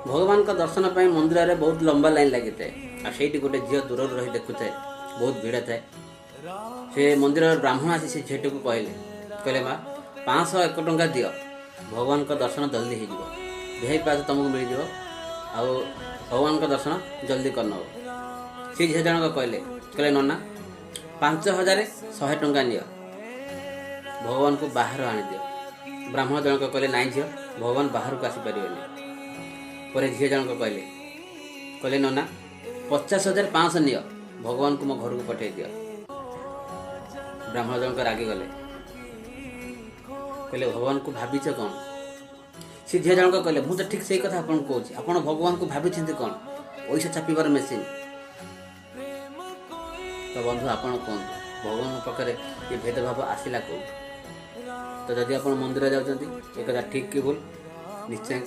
भगवान का दर्शन पर मंदिर में बहुत लंबा लाइन लगी था और से गोटे झील दूर रही देखु थाए बहुत भिड़ थाए से मंदिर ब्राह्मण आसी से झीटी को कहले कहले माँ 501 टंका दियो भगवान का दर्शन जल्दी हो वीआईपी पास तुमको मिल जाओ आउ भगवान का दर्शन जल्दी कर नब से झील जनक कहले कहले नना 5100 टंका नियो भगवान को बाहर आनी दियो ब्राह्मण जनक कहले नाई झील भगवान बाहर को आसीपर पर झील जनक कहले कहले नना 50,500 नियो भगवान को मो घर को पठे दियो ब्राह्मण जनक रागी गले कहले भगवान को भाविच कौन सी झील जनक कहले मुझे ठीक से कथा आपन कहूँ आपन भगवान को भाभी कौन पैसा छापिबार मेसीन तो बंधु आपन कौन भगवान पाखे ये भेदभाव आसला कौन तो जदि आप मंदिर जाऊँगी एक ठीक कि भूल निश्चय